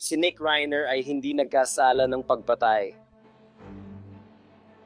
si Nick Reiner ay hindi nagkasala ng pagpatay.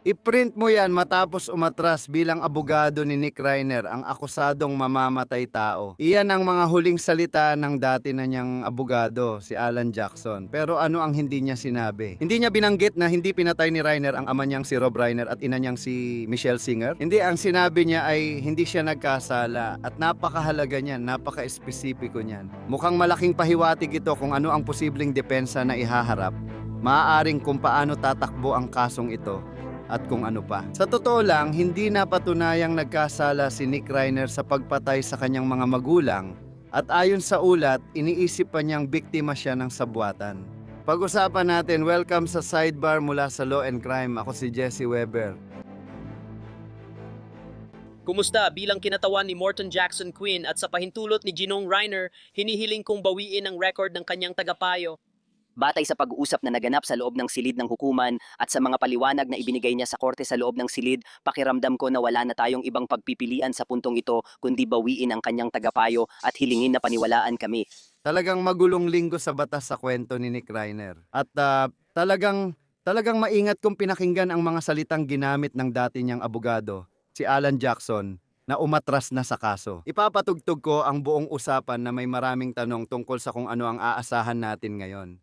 I-print mo yan matapos umatras bilang abogado ni Nick Reiner ang akusadong mamamatay tao. Iyan ang mga huling salita ng dati na niyang abogado, si Alan Jackson. Pero ano ang hindi niya sinabi? Hindi niya binanggit na hindi pinatay ni Reiner ang ama niyang si Rob Reiner at ina niyang si Michelle Singer. Hindi, ang sinabi niya ay hindi siya nagkasala at napakahalaga niyan, napaka-espesipiko niyan. Mukhang malaking pahiwatig ito kung ano ang posibleng depensa na ihaharap. Maaaring kung paano tatakbo ang kasong ito at kung ano pa. Sa totoo lang, hindi napatunayang nagkasala si Nick Reiner sa pagpatay sa kanyang mga magulang at ayon sa ulat, iniisip pa niyang biktima siya ng sabwatan. Pag-usapan natin, welcome sa Sidebar mula sa Law and Crime. Ako si Jesse Weber. Kumusta? Bilang kinatawan ni Morton Jackson Quinn at sa pahintulot ni Ginong Reiner, hinihiling kong bawiin ang record ng kanyang tagapayo. Batay sa pag-uusap na naganap sa loob ng silid ng hukuman at sa mga paliwanag na ibinigay niya sa korte sa loob ng silid, pakiramdam ko na wala na tayong ibang pagpipilian sa puntong ito kundi bawiin ang kanyang tagapayo at hilingin na paniwalaan kami. Talagang magulong linggo sa batas sa kwento ni Nick Reiner. At talagang maingat kong pinakinggan ang mga salitang ginamit ng dati niyang abogado, si Alan Jackson, na umatras na sa kaso. Ipapatugtog ko ang buong usapan na may maraming tanong tungkol sa kung ano ang aasahan natin ngayon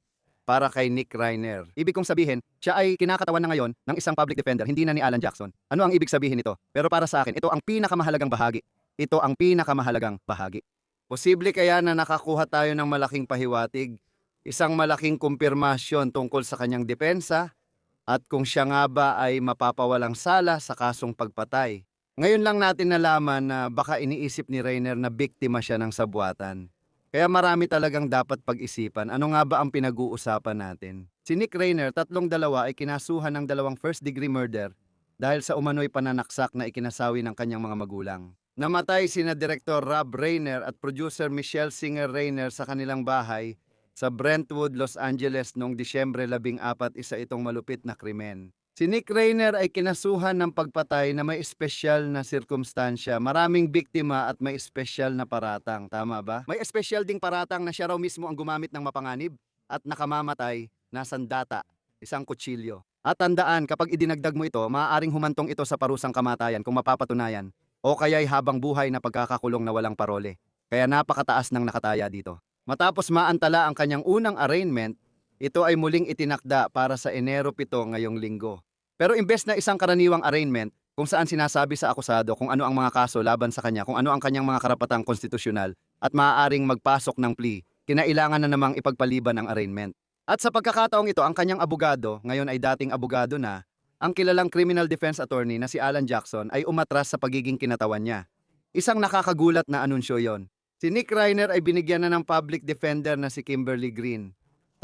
para kay Nick Reiner. Ibig kong sabihin, siya ay kinakatawan na ngayon ng isang public defender, hindi na ni Alan Jackson. Ano ang ibig sabihin nito? Pero para sa akin, ito ang pinakamahalagang bahagi. Ito ang pinakamahalagang bahagi. Posible kaya na nakakuha tayo ng malaking pahiwatig, isang malaking kumpirmasyon tungkol sa kanyang depensa, at kung siya nga ba ay mapapawalang sala sa kasong pagpatay. Ngayon lang natin nalaman na baka iniisip ni Reiner na biktima siya ng sabwatan. Kaya marami talagang dapat pag-isipan. Ano nga ba ang pinag-uusapan natin? Si Nick Reiner, 32 ay kinasuhan ng 2 first-degree murder dahil sa umano'y pananaksak na ikinasawi ng kanyang mga magulang. Namatay sina Direktor Rob Reiner at producer Michelle Singer Reiner sa kanilang bahay sa Brentwood, Los Angeles noong Disyembre 14, isa itong malupit na krimen. Si Nick Reiner ay kinasuhan ng pagpatay na may espesyal na sirkumstansya, maraming biktima at may espesyal na paratang. Tama ba? May espesyal ding paratang na siya raw mismo ang gumamit ng mapanganib at nakamamatay na sandata, isang kutsilyo. At tandaan, kapag idinagdag mo ito, maaaring humantong ito sa parusang kamatayan kung mapapatunayan o kaya'y habang buhay na pagkakakulong na walang parole. Kaya napakataas ng nakataya dito. Matapos maantala ang kanyang unang arraignment, ito ay muling itinakda para sa Enero 7 ngayong linggo. Pero imbes na isang karaniwang arraignment kung saan sinasabi sa akusado kung ano ang mga kaso laban sa kanya, kung ano ang kanyang mga karapatang konstitusyonal at maaaring magpasok ng plea, kinailangan na namang ipagpaliban ang arraignment. At sa pagkakataong ito, ang kanyang abogado, ngayon ay dating abogado na, ang kilalang criminal defense attorney na si Alan Jackson ay umatras sa pagiging kinatawan niya. Isang nakakagulat na anunsyo yon. Si Nick Reiner ay binigyan na ng public defender na si Kimberly Green.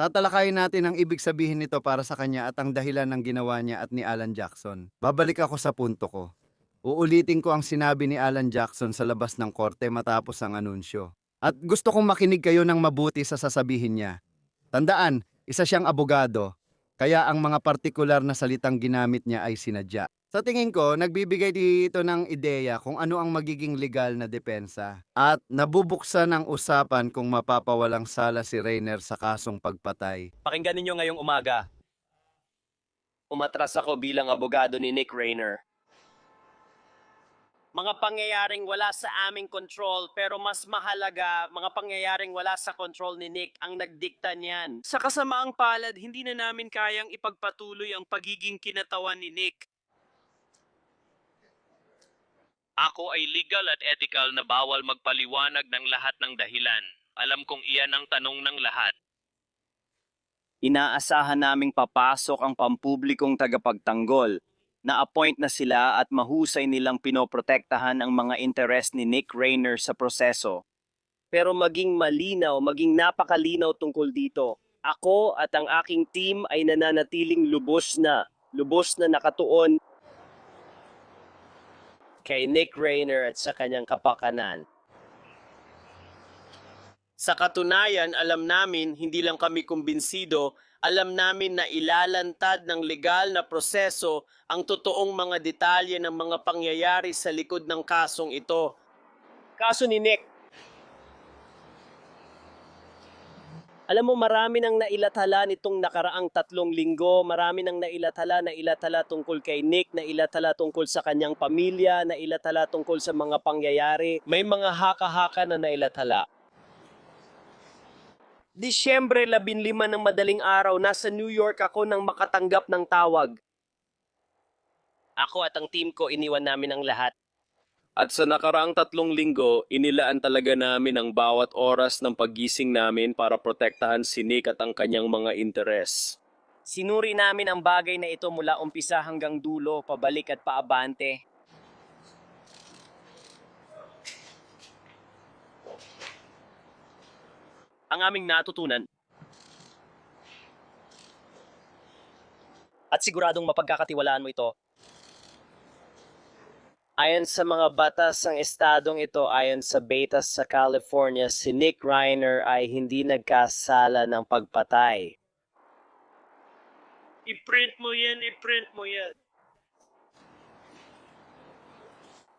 Tatalakayin natin ang ibig sabihin nito para sa kanya at ang dahilan ng ginawa niya at ni Alan Jackson. Babalik ako sa punto ko. Uulitin ko ang sinabi ni Alan Jackson sa labas ng korte matapos ang anunsyo. At gusto kong makinig kayo ng mabuti sa sasabihin niya. Tandaan, isa siyang abogado, kaya ang mga partikular na salitang ginamit niya ay sinadya. Sa tingin ko, nagbibigay dito ng ideya kung ano ang magiging legal na depensa at nabubuksan ang usapan kung mapapawalang sala si Reiner sa kasong pagpatay. Pakinggan ninyo ngayong umaga. Umatras ako bilang abogado ni Nick Reiner. Mga pangyayaring wala sa aming control pero mas mahalaga, mga pangyayaring wala sa control ni Nick ang nagdikta niyan. Sa kasamaang palad, hindi na namin kayang ipagpatuloy ang pagiging kinatawan ni Nick. Ako ay legal at ethical na bawal magpaliwanag ng lahat ng dahilan. Alam kong iyan ang tanong ng lahat. Inaasahan naming papasok ang pampublikong tagapagtanggol. Na-appoint na sila at mahusay nilang pinoprotektahan ang mga interes ni Nick Reiner sa proseso. Pero maging malinaw, maging napakalinaw tungkol dito. Ako at ang aking team ay nananatiling lubos na nakatuon kay Nick Reiner at sa kanyang kapakanan. Sa katunayan, alam namin, hindi lang kami kumbinsido, alam namin na ilalantad ng legal na proseso ang totoong mga detalye ng mga pangyayari sa likod ng kasong ito. Kaso ni Nick. Alam mo, marami nang nailathala nitong nakaraang 3 linggo. Marami nang nailathala tungkol kay Nick, nailathala tungkol sa kanyang pamilya, nailathala tungkol sa mga pangyayari. May mga haka-haka na nailathala. Disyembre 15 ng madaling araw, nasa New York ako nang makatanggap ng tawag. Ako at ang team ko, iniwan namin ang lahat. At sa nakaraang 3 linggo, inilaan talaga namin ang bawat oras ng paggising namin para protektahan si Nick at ang kanyang mga interes. Sinuri namin ang bagay na ito mula umpisa hanggang dulo, pabalik at paabante. Ang aming natutunan. At siguradong mapagkakatiwalaan mo ito. Ayon sa mga batas ng estadong ito, ayon sa batas sa California, si Nick Reiner ay hindi nagkasala ng pagpatay. I-print mo yan.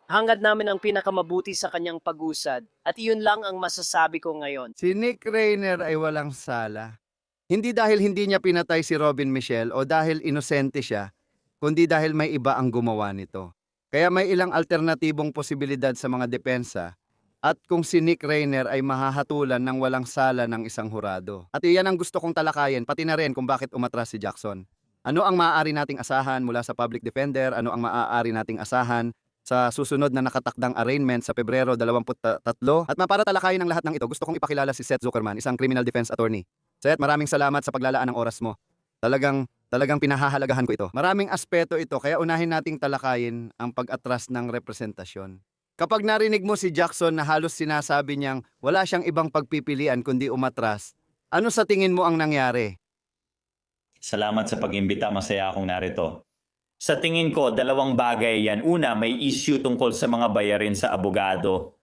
Hangad namin ang pinakamabuti sa kanyang pag-usad at iyon lang ang masasabi ko ngayon. Si Nick Reiner ay walang sala. Hindi dahil hindi niya pinatay si Robin Michelle o dahil inosente siya, kundi dahil may iba ang gumawa nito. Kaya may ilang alternatibong posibilidad sa mga depensa at kung si Nick Reiner ay mahahatulan ng walang sala ng isang hurado. At iyan ang gusto kong talakayin, pati na rin kung bakit umatras si Jackson. Ano ang maaari nating asahan mula sa public defender? Ano ang maaari nating asahan sa susunod na nakatakdang arraignment sa Pebrero 23? At para talakayin ang lahat ng ito, gusto kong ipakilala si Seth Zuckerman, isang criminal defense attorney. Seth, maraming salamat sa paglalaan ng oras mo. Talagang pinahahalagahan ko ito. Maraming aspeto ito, kaya unahin nating talakayin ang pag-atras ng representasyon. Kapag narinig mo si Jackson na halos sinasabi niyang wala siyang ibang pagpipilian kundi umatras, ano sa tingin mo ang nangyari? Salamat sa pag-imbita, masaya akong narito. Sa tingin ko, dalawang bagay yan. Una, may issue tungkol sa mga bayarin sa abogado.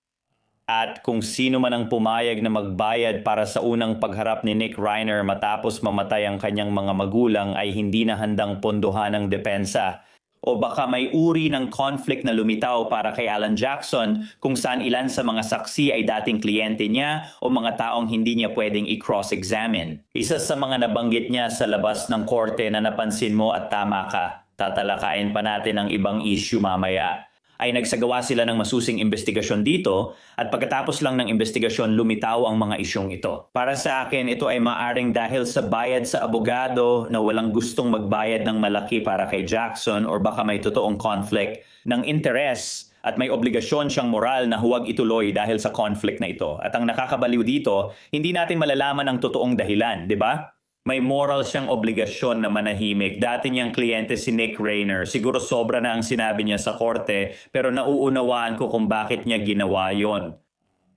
At kung sino man ang pumayag na magbayad para sa unang pagharap ni Nick Reiner matapos mamatay ang kanyang mga magulang ay hindi na handang pondohan ng depensa. O baka may uri ng conflict na lumitaw para kay Alan Jackson kung saan ilan sa mga saksi ay dating kliyente niya o mga taong hindi niya pwedeng i-cross-examine. Isa sa mga nabanggit niya sa labas ng korte na napansin mo at tama ka, tatalakayin pa natin ang ibang issue mamaya, ay nagsagawa sila ng masusing investigasyon dito at pagkatapos lang ng investigasyon lumitaw ang mga isyong ito. Para sa akin, ito ay maaring dahil sa bayad sa abogado na walang gustong magbayad ng malaki para kay Jackson or baka may totoong conflict ng interes at may obligasyon siyang moral na huwag ituloy dahil sa conflict na ito. At ang nakakabaliw dito, hindi natin malalaman ang totoong dahilan, di ba? May moral siyang obligasyon na manahimik. Dati niyang kliyente si Nick Reiner. Siguro sobra na ang sinabi niya sa korte, pero nauunawaan ko kung bakit niya ginawa yon.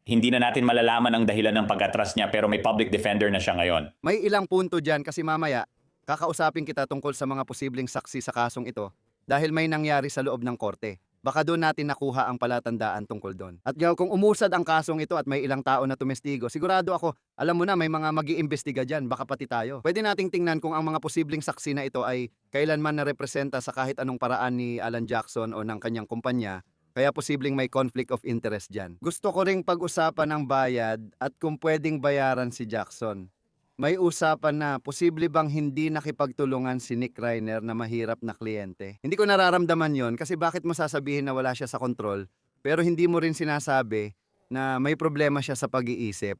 Hindi na natin malalaman ang dahilan ng pag-atras niya, pero may public defender na siya ngayon. May ilang punto dyan kasi mamaya, kakausapin kita tungkol sa mga posibleng saksi sa kasong ito dahil may nangyari sa loob ng korte. Baka doon natin nakuha ang palatandaan tungkol doon. At kung umusad ang kasong ito at may ilang tao na tumestigo, sigurado ako, alam mo na may mga mag-iimbestiga dyan, baka pati tayo. Pwede nating tingnan kung ang mga posibleng saksi na ito ay kailanman na representa sa kahit anong paraan ni Alan Jackson o ng kanyang kumpanya, kaya posibleng may conflict of interest dyan. Gusto ko ring pag-usapan ng bayad at kung pwedeng bayaran si Jackson. May usapan na posible bang hindi nakipagtulungan si Nick Reiner na mahirap na kliyente. Hindi ko nararamdaman yon kasi bakit mo sasabihin na wala siya sa kontrol pero hindi mo rin sinasabi na may problema siya sa pag-iisip.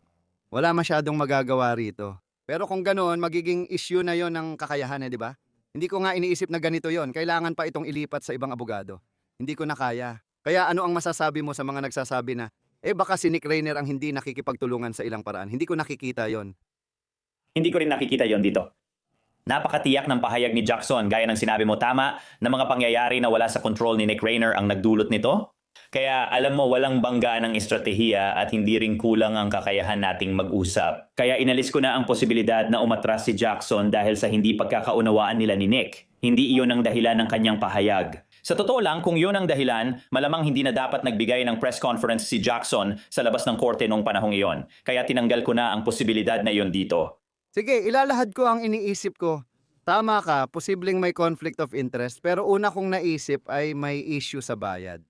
Wala masyadong magagawa rito. Pero kung ganoon, magiging issue na yon ng kakayahan, di ba? Hindi ko nga iniisip na ganito yon. Kailangan pa itong ilipat sa ibang abogado. Hindi ko na kaya. Kaya ano ang masasabi mo sa mga nagsasabi na baka si Nick Reiner ang hindi nakikipagtulungan sa ilang paraan. Hindi ko nakikita yon. Hindi ko rin nakikita yon dito. Napakatiyak ng pahayag ni Jackson, gaya ng sinabi mo tama, na mga pangyayari na wala sa control ni Nick Reiner ang nagdulot nito. Kaya alam mo, walang bangga ng estratehiya at hindi rin kulang ang kakayahan nating mag-usap. Kaya inalis ko na ang posibilidad na umatras si Jackson dahil sa hindi pagkakaunawaan nila ni Nick. Hindi iyon ang dahilan ng kanyang pahayag. Sa totoo lang, kung yun ang dahilan, malamang hindi na dapat nagbigay ng press conference si Jackson sa labas ng korte noong panahong iyon. Kaya tinanggal ko na ang posibilidad na iyon dito. Sige, ilalahad ko ang iniisip ko. Tama ka, posibleng may conflict of interest pero una kong naisip ay may issue sa bayad.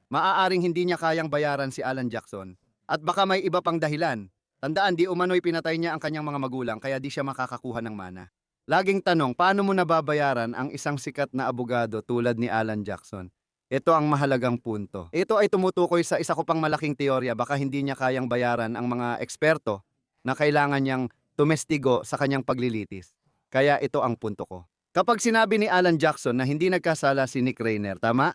Maaaring hindi niya kayang bayaran si Alan Jackson at baka may iba pang dahilan. Tandaan, di umano'y pinatay niya ang kanyang mga magulang kaya di siya makakakuha ng mana. Laging tanong, paano mo nababayaran ang isang sikat na abogado tulad ni Alan Jackson? Ito ang mahalagang punto. Ito ay tumutukoy sa isa ko pang malaking teorya, baka hindi niya kayang bayaran ang mga eksperto na kailangan niyang tumestigo sa kanyang paglilitis. Kaya ito ang punto ko. Kapag sinabi ni Alan Jackson na hindi nagkasala si Nick Rainer, tama?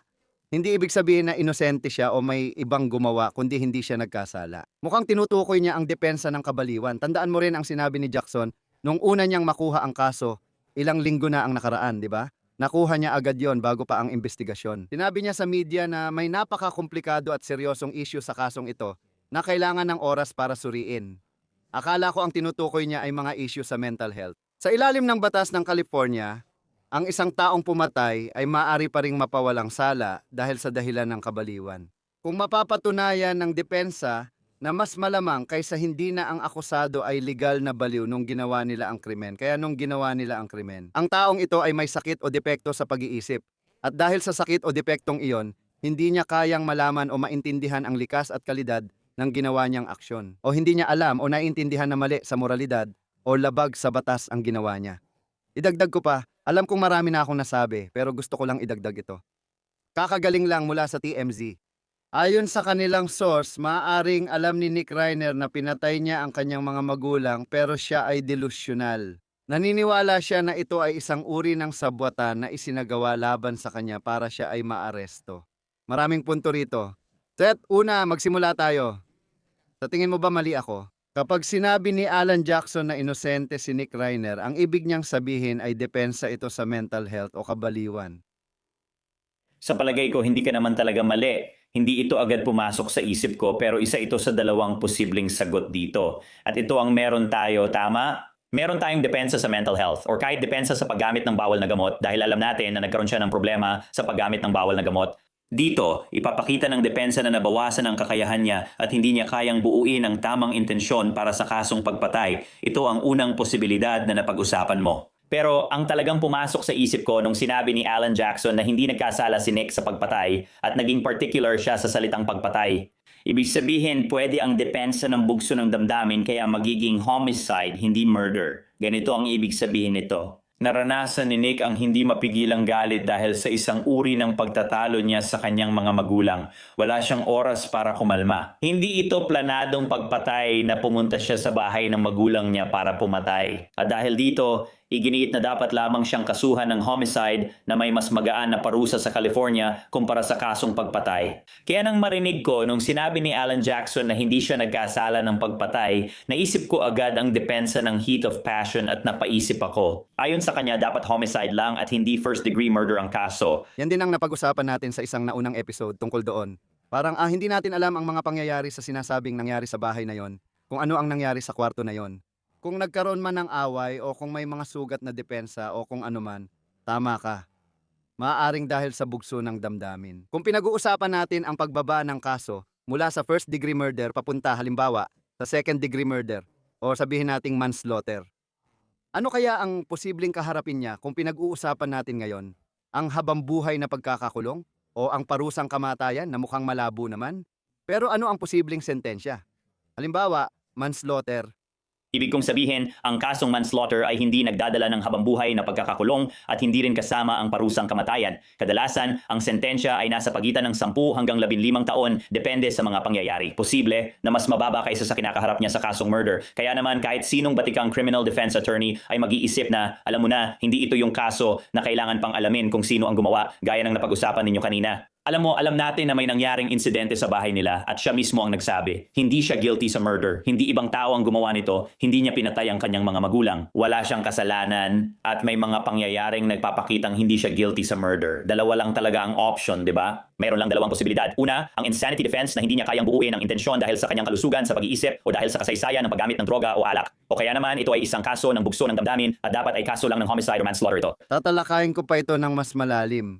Hindi ibig sabihin na inosente siya o may ibang gumawa kundi hindi siya nagkasala. Mukhang tinutukoy niya ang depensa ng kabaliwan. Tandaan mo rin ang sinabi ni Jackson nung una niyang makuha ang kaso, ilang linggo na ang nakaraan, di ba? Nakuha niya agad yon bago pa ang investigasyon. Sinabi niya sa media na may napaka-komplikado at seryosong issue sa kasong ito na kailangan ng oras para suriin. Akala ko ang tinutukoy niya ay mga issue sa mental health. Sa ilalim ng batas ng California, ang isang taong pumatay ay maaari pa ring mapawalang sala dahil sa dahilan ng kabaliwan. Kung mapapatunayan ng depensa na mas malamang kaysa hindi na ang akusado ay legal na baliw nung ginawa nila ang krimen, kaya nung ginawa nila ang krimen, ang taong ito ay may sakit o depekto sa pag-iisip. At dahil sa sakit o depektong iyon, hindi niya kayang malaman o maintindihan ang likas at kalidad ng ginawa niyang aksyon. O hindi niya alam o naiintindihan na mali sa moralidad o labag sa batas ang ginawa niya. Idagdag ko pa, alam kong marami na akong nasabi, pero gusto ko lang idagdag ito. Kakagaling lang mula sa TMZ. Ayon sa kanilang source, maaaring alam ni Nick Rainer na pinatay niya ang kanyang mga magulang pero siya ay delusional. Naniniwala siya na ito ay isang uri ng sabwatan na isinagawa laban sa kanya para siya ay maaresto. Maraming punto rito. Seth, una, magsimula tayo. Sa tingin mo ba mali ako? Kapag sinabi ni Alan Jackson na inosente si Nick Rainer, ang ibig niyang sabihin ay depensa ito sa mental health o kabaliwan. Sa palagay ko, hindi ka naman talaga mali. Hindi ito agad pumasok sa isip ko pero isa ito sa dalawang posibleng sagot dito. At ito ang meron tayo, tama? Meron tayong depensa sa mental health or kahit depensa sa paggamit ng bawal na gamot dahil alam natin na nagkaroon siya ng problema sa paggamit ng bawal na gamot. Dito, ipapakita ng depensa na nabawasan ang kakayahan niya at hindi niya kayang buuin ang tamang intensyon para sa kasong pagpatay. Ito ang unang posibilidad na napag-usapan mo. Pero ang talagang pumasok sa isip ko nung sinabi ni Alan Jackson na hindi nagkasala si Nick sa pagpatay at naging particular siya sa salitang pagpatay. Ibig sabihin, pwede ang depensa ng bugso ng damdamin kaya magiging homicide, hindi murder. Ganito ang ibig sabihin nito. Naranasan ni Nick ang hindi mapigilang galit dahil sa isang uri ng pagtatalo niya sa kanyang mga magulang. Wala siyang oras para kumalma. Hindi ito planadong pagpatay na pumunta siya sa bahay ng magulang niya para pumatay. At dahil dito, iginiit na dapat lamang siyang kasuhan ng homicide na may mas magaan na parusa sa California kumpara sa kasong pagpatay. Kaya nang marinig ko nung sinabi ni Alan Jackson na hindi siya nagkasala ng pagpatay, naisip ko agad ang depensa ng heat of passion at napaisip ako. Ayon sa kanya, dapat homicide lang at hindi first-degree murder ang kaso. Yan din ang napag-usapan natin sa isang naunang episode tungkol doon. Parang hindi natin alam ang mga pangyayari sa sinasabing nangyari sa bahay na yon, kung ano ang nangyari sa kwarto na yon. Kung nagkaroon man ng away o kung may mga sugat na depensa o kung ano man, tama ka. Maaaring dahil sa bugso ng damdamin. Kung pinag-uusapan natin ang pagbaba ng kaso mula sa first degree murder papunta halimbawa sa second degree murder o sabihin nating manslaughter. Ano kaya ang posibleng kaharapin niya kung pinag-uusapan natin ngayon? Ang habambuhay na pagkakakulong o ang parusang kamatayan na mukhang malabo naman? Pero ano ang posibleng sentensya? Halimbawa, manslaughter. Ibig kong sabihin, ang kasong manslaughter ay hindi nagdadala ng habambuhay na pagkakakulong at hindi rin kasama ang parusang kamatayan. Kadalasan, ang sentensya ay nasa pagitan ng 10 hanggang 15 taon depende sa mga pangyayari. Posible na mas mababa kaysa sa kinakaharap niya sa kasong murder. Kaya naman kahit sinong batikang criminal defense attorney ay mag-iisip na, alam mo na, hindi ito yung kaso na kailangan pang alamin kung sino ang gumawa gaya ng napag-usapan ninyo kanina. Alam mo, alam natin na may nangyaring insidente sa bahay nila at siya mismo ang nagsabi. Hindi siya guilty sa murder. Hindi ibang tao ang gumawa nito. Hindi niya pinatay ang kanyang mga magulang. Wala siyang kasalanan at may mga pangyayaring nagpapakitang hindi siya guilty sa murder. Dalawa lang talaga ang option, di ba? Mayroon lang dalawang posibilidad. Una, ang insanity defense na hindi niya kayang buuin ang intensyon dahil sa kanyang kalusugan sa pag-iisip o dahil sa kasaysayan ng paggamit ng droga o alak. O kaya naman, ito ay isang kaso ng bugso ng damdamin at dapat ay kaso lang ng homicide or manslaughter ito. Tatalakayin ko pa ito ng mas malalim.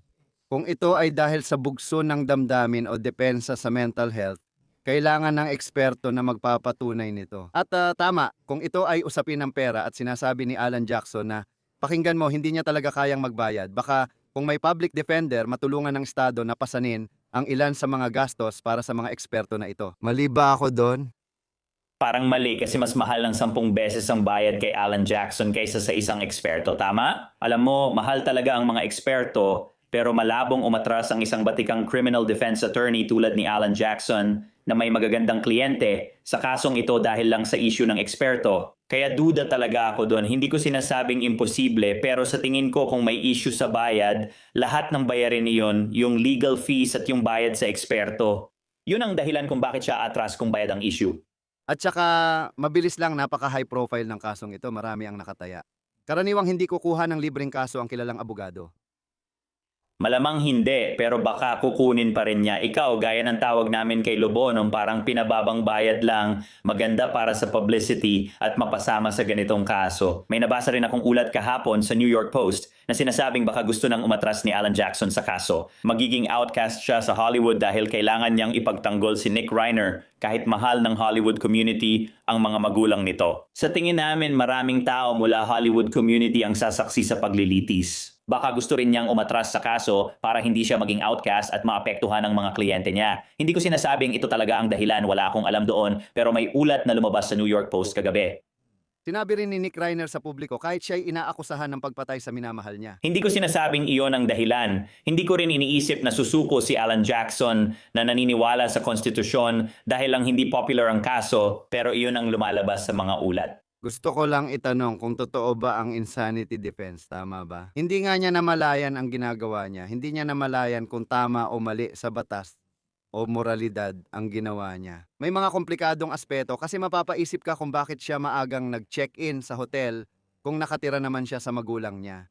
Kung ito ay dahil sa bugso ng damdamin o depensa sa mental health, kailangan ng eksperto na magpapatunay nito. At tama, kung ito ay usapin ng pera at sinasabi ni Alan Jackson na pakinggan mo, hindi niya talaga kayang magbayad. Baka kung may public defender, matulungan ng estado na pasanin ang ilan sa mga gastos para sa mga eksperto na ito. Mali ba ako doon? Parang mali kasi mas mahal ng 10 beses ang bayad kay Alan Jackson kaysa sa isang eksperto, tama? Alam mo, mahal talaga ang mga eksperto, pero malabong umatras ang isang batikang criminal defense attorney tulad ni Alan Jackson na may magagandang kliyente sa kasong ito dahil lang sa issue ng eksperto. Kaya duda talaga ako doon. Hindi ko sinasabing imposible, pero sa tingin ko kung may issue sa bayad, lahat ng bayarin iyon, yung legal fees at yung bayad sa eksperto. Yun ang dahilan kung bakit siya atras kung bayad ang issue. At saka, mabilis lang, napaka-high profile ng kasong ito, marami ang nakataya. Karaniwang hindi kukuha ng libreng kaso ang kilalang abogado. Malamang hindi, pero baka kukunin pa rin niya. Ikaw, gaya ng tawag namin kay Lobo, nung parang pinababang bayad lang, maganda para sa publicity at mapasama sa ganitong kaso. May nabasa rin akong ulat kahapon sa New York Post na sinasabing baka gusto nang umatras ni Alan Jackson sa kaso. Magiging outcast siya sa Hollywood dahil kailangan niyang ipagtanggol si Nick Reiner kahit mahal ng Hollywood community ang mga magulang nito. Sa tingin namin, maraming tao mula Hollywood community ang sasaksi sa paglilitis. Baka gusto rin niyang umatras sa kaso para hindi siya maging outcast at maapektuhan ng mga kliyente niya. Hindi ko sinasabing ito talaga ang dahilan, wala akong alam doon, pero may ulat na lumabas sa New York Post kagabi. Sinabi rin ni Nick Reiner sa publiko kahit siya'y inaakusahan ng pagpatay sa minamahal niya. Hindi ko sinasabing iyon ang dahilan. Hindi ko rin iniisip na susuko si Alan Jackson na naniniwala sa konstitusyon dahil lang hindi popular ang kaso, pero iyon ang lumalabas sa mga ulat. Gusto ko lang itanong kung totoo ba ang insanity defense, tama ba? Hindi nga niya namalayan ang ginagawa niya. Hindi niya namalayan kung tama o mali sa batas o moralidad ang ginawa niya. May mga komplikadong aspeto kasi mapapaisip ka kung bakit siya maagang nag-check-in sa hotel kung nakatira naman siya sa magulang niya.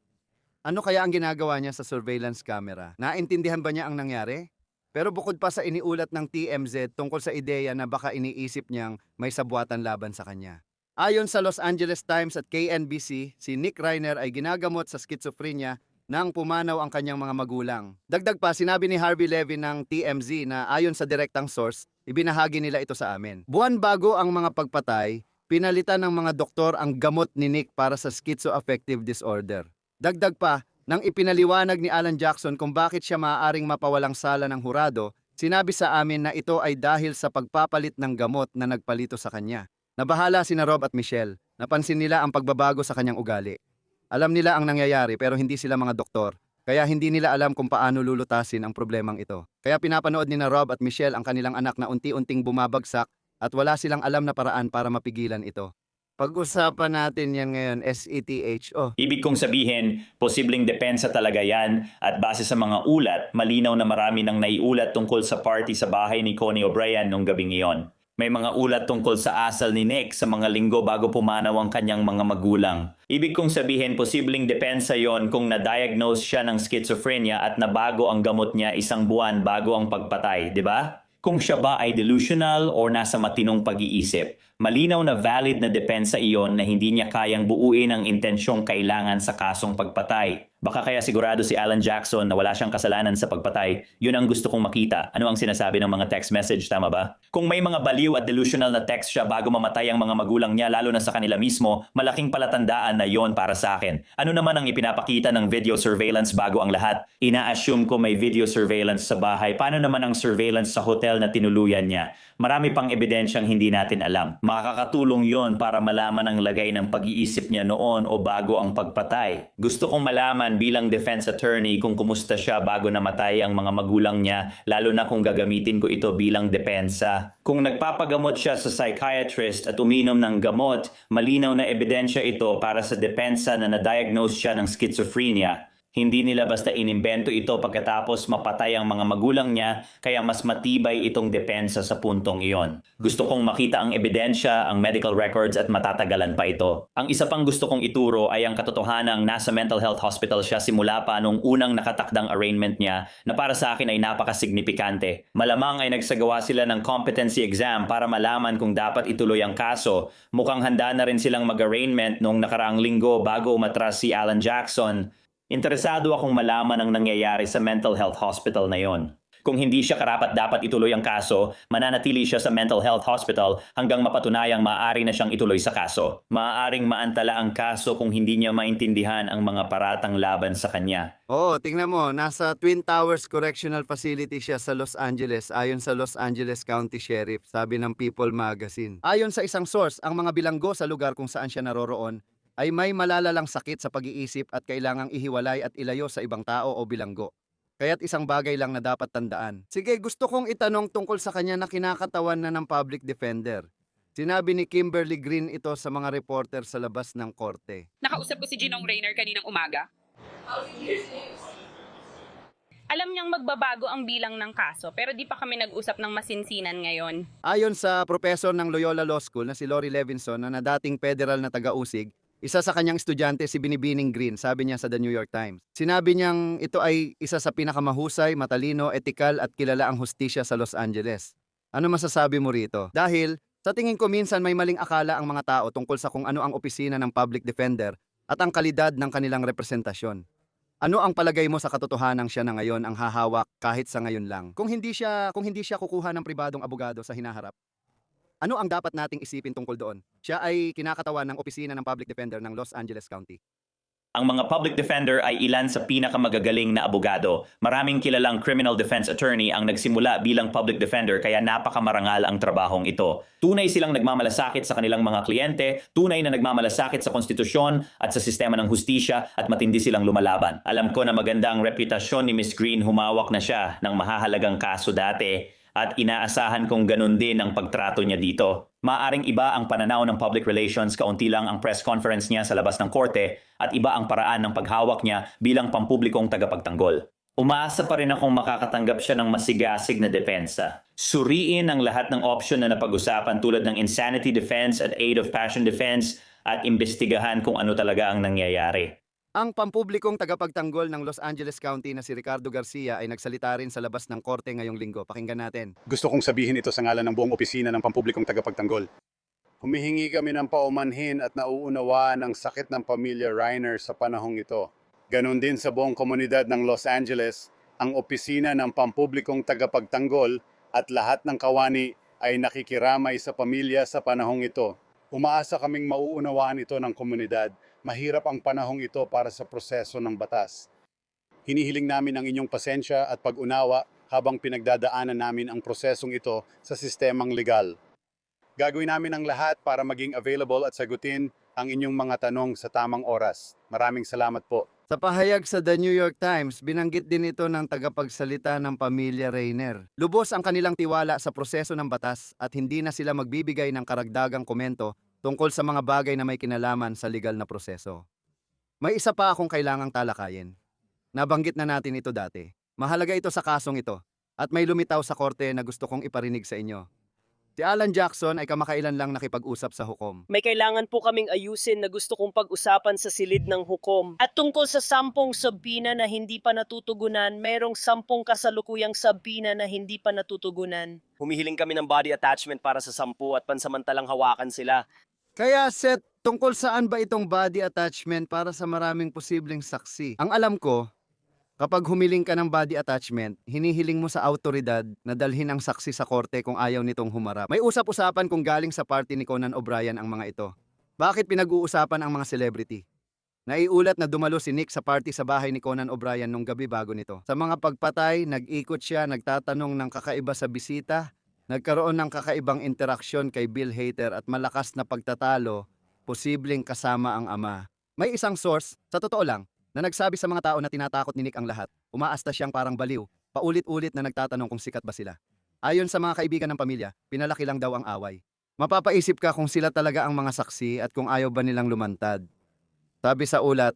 Ano kaya ang ginagawa niya sa surveillance camera? Naintindihan ba niya ang nangyari? Pero bukod pa sa iniulat ng TMZ tungkol sa ideya na baka iniisip niyang may sabwatan laban sa kanya. Ayon sa Los Angeles Times at KNBC, si Nick Reiner ay ginagamot sa schizophrenia nang pumanaw ang kanyang mga magulang. Dagdag pa, sinabi ni Harvey Levin ng TMZ na ayon sa direktang source, ibinahagi nila ito sa amin. Buwan bago ang mga pagpatay, pinalitan ng mga doktor ang gamot ni Nick para sa schizoaffective disorder. Dagdag pa, nang ipinaliwanag ni Alan Jackson kung bakit siya maaaring mapawalang sala ng hurado, sinabi sa amin na ito ay dahil sa pagpapalit ng gamot na nagpalito sa kanya. Nabahala sina Rob at Michelle. Napansin nila ang pagbabago sa kanyang ugali. Alam nila ang nangyayari pero hindi sila mga doktor. Kaya hindi nila alam kung paano lulutasin ang problemang ito. Kaya pinapanood ni na Rob at Michelle ang kanilang anak na unti-unting bumabagsak at wala silang alam na paraan para mapigilan ito. Pag-usapan natin yan ngayon, SETHO. Ibig kong sabihin, posibleng depensa talaga yan at base sa mga ulat, malinaw na marami nang naiulat tungkol sa party sa bahay ni Connie O'Brien nung gabing iyon. May mga ulat tungkol sa asal ni Nick sa mga linggo bago pumanaw ang kanyang mga magulang. Ibig kong sabihin, posibleng depensa yon kung na-diagnose siya ng schizophrenia at nabago ang gamot niya 1 buwan bago ang pagpatay, di ba? Kung siya ba ay delusional o nasa matinong pag-iisip. Malinaw na valid na depensa iyon na hindi niya kayang buuin ang intensyong kailangan sa kasong pagpatay. Baka kaya sigurado si Alan Jackson na wala siyang kasalanan sa pagpatay. Yun ang gusto kong makita. Ano ang sinasabi ng mga text message, tama ba? Kung may mga baliw at delusional na text siya bago mamatay ang mga magulang niya, lalo na sa kanila mismo, malaking palatandaan na yon para sa akin. Ano naman ang ipinapakita ng video surveillance bago ang lahat? Ina-assume ko may video surveillance sa bahay. Paano naman ang surveillance sa hotel na tinuluyan niya? Marami pang ebidensyang hindi natin alam. Makakatulong yon para malaman ang lagay ng pag-iisip niya noon o bago ang pagpatay. Gusto kong malaman bilang defense attorney kung kumusta siya bago namatay ang mga magulang niya, lalo na kung gagamitin ko ito bilang depensa. Kung nagpapagamot siya sa psychiatrist at uminom ng gamot, malinaw na ebidensya ito para sa depensa na na-diagnose siya ng schizophrenia. Hindi nila basta inimbento ito pagkatapos mapatay ang mga magulang niya, kaya mas matibay itong depensa sa puntong iyon. Gusto kong makita ang ebidensya, ang medical records at matatagalan pa ito. Ang isa pang gusto kong ituro ay ang katotohanang nasa mental health hospital siya simula pa nung unang nakatakdang arraignment niya na para sa akin ay napakasignifikante. Malamang ay nagsagawa sila ng competency exam para malaman kung dapat ituloy ang kaso. Mukhang handa na rin silang mag-arraignment noong nakaraang linggo bago umatras si Alan Jackson. Interesado akong malaman ang nangyayari sa mental health hospital na yon. Kung hindi siya karapat-dapat ituloy ang kaso, mananatili siya sa mental health hospital hanggang mapatunayang maaari na siyang ituloy sa kaso. Maaaring maantala ang kaso kung hindi niya maintindihan ang mga paratang laban sa kanya. Oo, tingnan mo, nasa Twin Towers Correctional Facility siya sa Los Angeles ayon sa Los Angeles County Sheriff, sabi ng People Magazine. Ayon sa isang source, ang mga bilanggo sa lugar kung saan siya naroroon ay may malalalang sakit sa pag-iisip at kailangang ihiwalay at ilayo sa ibang tao o bilanggo. Kaya't isang bagay lang na dapat tandaan. Sige, gusto kong itanong tungkol sa kanya na kinakatawan na ng public defender. Sinabi ni Kimberly Green ito sa mga reporter sa labas ng korte. Nakausap ko si Ginong Rainer kaninang umaga. Alam niyang magbabago ang bilang ng kaso pero di pa kami nag-usap ng masinsinan ngayon. Ayon sa professor ng Loyola Law School na si Lori Levinson na dating federal na taga-usig, isa sa kanyang estudyante si Binibining Green, sabi niya sa The New York Times. Sinabi niyang ito ay isa sa pinakamahusay, matalino, etikal at kilala ang hustisya sa Los Angeles. Ano masasabi mo rito? Dahil sa tingin ko minsan may maling akala ang mga tao tungkol sa kung ano ang opisina ng public defender at ang kalidad ng kanilang representasyon. Ano ang palagay mo sa katotohanan siya na ngayon ang hahawak kahit sa ngayon lang? Kung hindi siya kukuha ng pribadong abogado sa hinaharap, ano ang dapat nating isipin tungkol doon? Siya ay kinakatawan ng opisina ng public defender ng Los Angeles County. Ang mga public defender ay ilan sa pinakamagagaling na abogado. Maraming kilalang criminal defense attorney ang nagsimula bilang public defender kaya napakamarangal ang trabahong ito. Tunay silang nagmamalasakit sa kanilang mga kliyente, tunay na nagmamalasakit sa konstitusyon at sa sistema ng hustisya at matindi silang lumalaban. Alam ko na maganda ang reputasyon ni Miss Green, humawak na siya ng mahahalagang kaso dati at inaasahan kong ganun din ang pagtrato niya dito. Maaring iba ang pananaw ng public relations, kaunti lang ang press conference niya sa labas ng korte at iba ang paraan ng paghawak niya bilang pampublikong tagapagtanggol. Umaasa pa rin akong makakatanggap siya ng masigasig na depensa. Suriin ang lahat ng opsyon na napag-usapan tulad ng insanity defense at aid of passion defense at imbestigahan kung ano talaga ang nangyayari. Ang pampublikong tagapagtanggol ng Los Angeles County na si Ricardo Garcia ay nagsalita rin sa labas ng korte ngayong linggo. Pakinggan natin. Gusto kong sabihin ito sa ngalan ng buong opisina ng pampublikong tagapagtanggol. Humihingi kami ng paumanhin at nauunawaan ang sakit ng pamilya Reiner sa panahong ito. Ganon din sa buong komunidad ng Los Angeles, ang opisina ng pampublikong tagapagtanggol at lahat ng kawani ay nakikiramay sa pamilya sa panahong ito. Umaasa kaming mauunawaan ito ng komunidad. Mahirap ang panahong ito para sa proseso ng batas. Hinihiling namin ang inyong pasensya at pag-unawa habang pinagdadaanan namin ang prosesong ito sa sistemang legal. Gagawin namin ang lahat para maging available at sagutin ang inyong mga tanong sa tamang oras. Maraming salamat po. Sa pahayag sa The New York Times, binanggit din ito ng tagapagsalita ng pamilya Reiner. Lubos ang kanilang tiwala sa proseso ng batas at hindi na sila magbibigay ng karagdagang komento tungkol sa mga bagay na may kinalaman sa legal na proseso. May isa pa akong kailangang talakayin. Nabanggit na natin ito dati. Mahalaga ito sa kasong ito at may lumitaw sa korte na gusto kong iparinig sa inyo. Si Alan Jackson ay kamakailan lang nakipag-usap sa hukom. May kailangan po kaming ayusin na gusto kong pag-usapan sa silid ng hukom. At tungkol sa 10 sabina na hindi pa natutugunan, merong 10 kasalukuyang sabina na hindi pa natutugunan. Humihiling kami ng body attachment para sa 10 at pansamantalang hawakan sila. Kaya Seth, tungkol saan ba itong body attachment para sa maraming posibleng saksi? Ang alam ko, kapag humiling ka ng body attachment, hinihiling mo sa autoridad na dalhin ang saksi sa korte kung ayaw nitong humarap. May usap-usapan kung galing sa party ni Conan O'Brien ang mga ito. Bakit pinag-uusapan ang mga celebrity? Naiulat na dumalo si Nick sa party sa bahay ni Conan O'Brien nung gabi bago nito. Sa mga pagpatay, nag-ikot siya, nagtatanong ng kakaiba sa bisita, nagkaroon ng kakaibang interaksyon kay Bill Hader at malakas na pagtatalo, posibleng kasama ang ama. May isang source, sa totoo lang, na nagsabi sa mga tao na tinatakot ni Nick ang lahat. Umaasta siyang parang baliw, paulit-ulit na nagtatanong kung sikat ba sila. Ayon sa mga kaibigan ng pamilya, pinalaki lang daw ang away. Mapapaisip ka kung sila talaga ang mga saksi at kung ayaw ba nilang lumantad. Sabi sa ulat,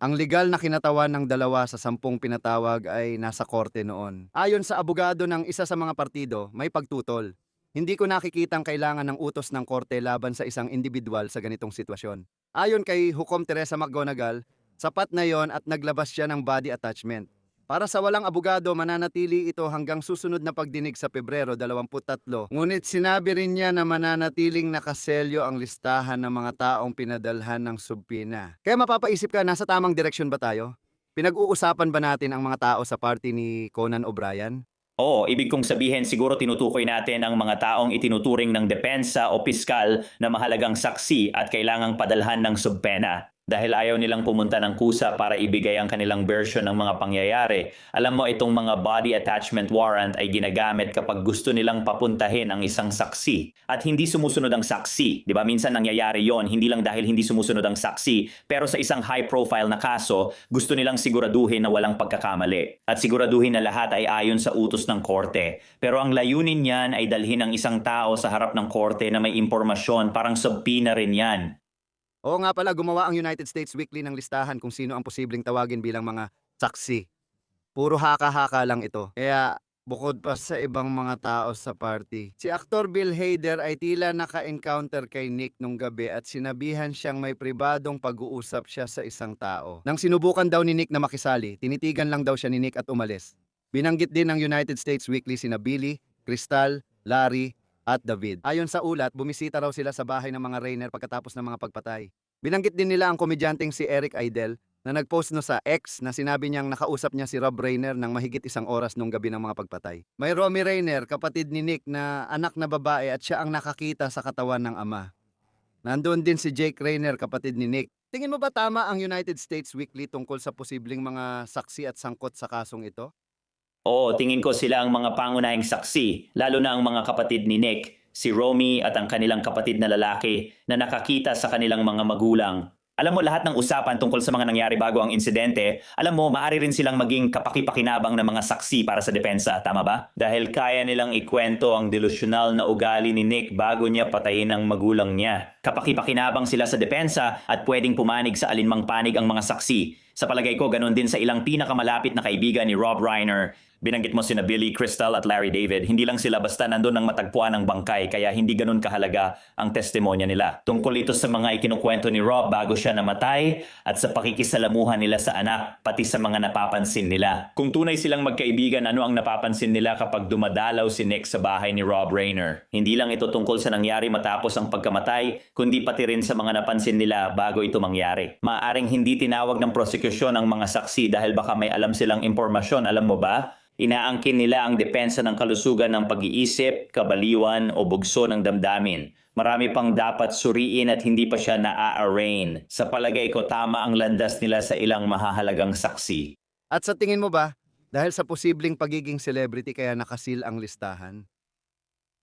ang legal na kinatawan ng 2 sa 10 pinatawag ay nasa korte noon. Ayon sa abogado ng isa sa mga partido, may pagtutol. Hindi ko nakikitang kailangan ng utos ng korte laban sa isang individual sa ganitong sitwasyon. Ayon kay Hukom Teresa McGonigal, sapat na yon at naglabas siya ng body attachment. Para sa walang abogado, mananatili ito hanggang susunod na pagdinig sa Pebrero 23. Ngunit sinabi rin niya na mananatiling nakaselyo ang listahan ng mga taong pinadalhan ng subpina. Kaya mapapaisip ka, nasa tamang direksyon ba tayo? Pinag-uusapan ba natin ang mga tao sa party ni Conan O'Brien? Oo, ibig kong sabihin siguro tinutukoy natin ang mga taong itinuturing ng depensa o piskal na mahalagang saksi at kailangang padalhan ng subpena. Dahil ayaw nilang pumunta ng kusa para ibigay ang kanilang version ng mga pangyayari. Alam mo, itong mga body attachment warrant ay ginagamit kapag gusto nilang papuntahin ang isang saksi. At hindi sumusunod ang saksi. Di ba? Minsan nangyayari yon, hindi lang dahil hindi sumusunod ang saksi, pero sa isang high profile na kaso, gusto nilang siguraduhin na walang pagkakamali. At siguraduhin na lahat ay ayon sa utos ng korte. Pero ang layunin niyan ay dalhin ang isang tao sa harap ng korte na may impormasyon, parang subpoena rin yan. Oo nga pala, gumawa ang United States Weekly ng listahan kung sino ang posibleng tawagin bilang mga saksi. Puro haka-haka lang ito. Kaya bukod pa sa ibang mga tao sa party, si aktor Bill Hader ay tila naka-encounter kay Nick nung gabi at sinabihan siyang may pribadong pag-uusap siya sa isang tao. Nang sinubukan daw ni Nick na makisali, tinitigan lang daw siya ni Nick at umalis. Binanggit din ng United States Weekly sina Billy, Crystal, Larry, at David. Ayon sa ulat, bumisita raw sila sa bahay ng mga Rainer pagkatapos ng mga pagpatay. Binanggit din nila ang komedyanteng si Eric Idle na nagpost no sa X na sinabi niyang nakausap niya si Rob Reiner ng mahigit 1 oras nung gabi ng mga pagpatay. May Romy Reiner, kapatid ni Nick na anak na babae at siya ang nakakita sa katawan ng ama. Nandoon din si Jake Reiner, kapatid ni Nick. Tingin mo ba tama ang United States Weekly tungkol sa posibleng mga saksi at sangkot sa kasong ito? Oo, tingin ko sila ang mga pangunahing saksi, lalo na ang mga kapatid ni Nick, si Romy at ang kanilang kapatid na lalaki na nakakita sa kanilang mga magulang. Alam mo, lahat ng usapan tungkol sa mga nangyari bago ang insidente, alam mo, maaari rin silang maging kapakipakinabang na mga saksi para sa depensa, tama ba? Dahil kaya nilang ikwento ang delusyonal na ugali ni Nick bago niya patayin ang magulang niya. Kapakipakinabang sila sa depensa at pwedeng pumanig sa alinmang panig ang mga saksi. Sa palagay ko, ganun din sa ilang pinakamalapit na kaibigan ni Rob Reiner. Binanggit mo sina Billy, Crystal at Larry David. Hindi lang sila basta nandun nang matagpuan ng bangkay kaya hindi ganun kahalaga ang testimonya nila. Tungkol ito sa mga ikinukwento ni Rob bago siya namatay at sa pakikisalamuhan nila sa anak pati sa mga napapansin nila. Kung tunay silang magkaibigan, ano ang napapansin nila kapag dumadalaw si Nick sa bahay ni Rob Reiner? Hindi lang ito tungkol sa nangyari matapos ang pagkamatay, kundi pati rin sa mga napansin nila bago ito mangyari. Maaaring hindi tinawag ng prosekusyon ang mga saksi dahil baka may alam silang impormasyon, alam mo ba? Inaangkin nila ang depensa ng kalusugan ng pag-iisip, kabaliwan o bugso ng damdamin. Marami pang dapat suriin at hindi pa siya na-arraign. Sa palagay ko, tama ang landas nila sa ilang mahahalagang saksi. At sa tingin mo ba, dahil sa posibleng pagiging celebrity kaya nakasil ang listahan?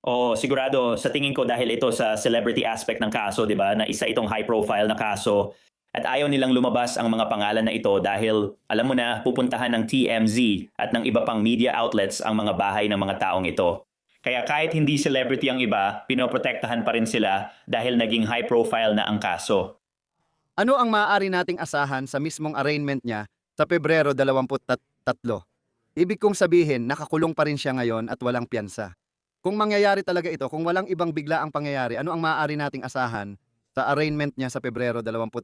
Oo, sigurado. Sa tingin ko dahil ito sa celebrity aspect ng kaso, di ba, na isa itong high profile na kaso, at ayaw nilang lumabas ang mga pangalan na ito dahil, alam mo na, pupuntahan ng TMZ at ng iba pang media outlets ang mga bahay ng mga taong ito. Kaya kahit hindi celebrity ang iba, pinoprotektahan pa rin sila dahil naging high profile na ang kaso. Ano ang maaari nating asahan sa mismong arraignment niya sa Pebrero 23? Ibig kong sabihin, nakakulong pa rin siya ngayon at walang piyansa. Kung mangyayari talaga ito, kung walang ibang bigla ang pangyayari, ano ang maaari nating asahan sa arraignment niya sa Pebrero 23?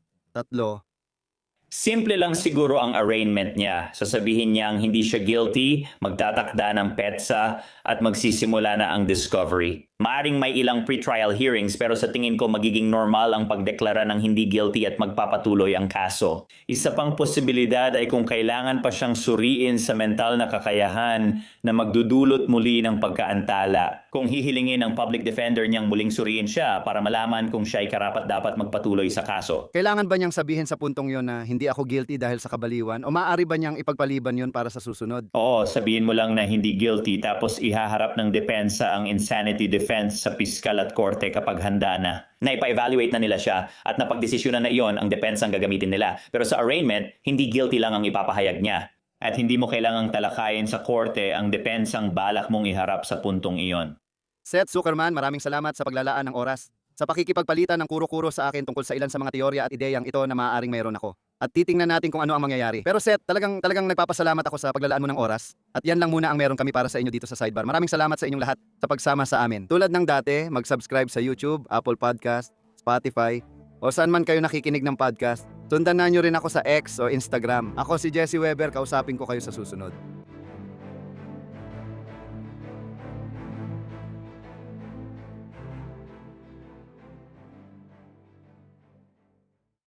Simple lang siguro ang arraignment niya. Sasabihin niyang hindi siya guilty, magtatakda ng petsa at magsisimula na ang discovery. Maaring may ilang pre-trial hearings pero sa tingin ko magiging normal ang pagdeklara ng hindi guilty at magpapatuloy ang kaso. Isa pang posibilidad ay kung kailangan pa siyang suriin sa mental na kakayahan na magdudulot muli ng pagkaantala. Kung hihilingin ng public defender niyang muling suriin siya para malaman kung siya ay karapat-dapat magpatuloy sa kaso. Kailangan ba niyang sabihin sa puntong yon na hindi ako guilty dahil sa kabaliwan o maaari ba niyang ipagpaliban yon para sa susunod? Oo, sabihin mo lang na hindi guilty tapos ihaharap ng depensa ang insanity defense sa piskal at korte kapag handa na. Naipa-evaluate na nila siya at napagdesisyonan na iyon ang depensa ang gagamitin nila. Pero sa arraignment, hindi guilty lang ang ipapahayag niya. At hindi mo kailangang talakayin sa korte ang depensang balak mong iharap sa puntong iyon. Seth Zuckerman, maraming salamat sa paglalaan ng oras sa pakikipagpalitan ng kuro-kuro sa akin tungkol sa ilan sa mga teorya at ideyang ito na maaaring mayroon ako. At titingnan natin kung ano ang mangyayari. Pero Seth, talagang nagpapasalamat ako sa paglalaan mo ng oras. At yan lang muna ang meron kami para sa inyo dito sa Sidebar. Maraming salamat sa inyong lahat sa pagsama sa amin. Tulad ng dati, mag-subscribe sa YouTube, Apple Podcast, Spotify, o saan man kayo nakikinig ng podcast. Sundan na nyo rin ako sa X o Instagram. Ako si Jesse Weber, kausapin ko kayo sa susunod.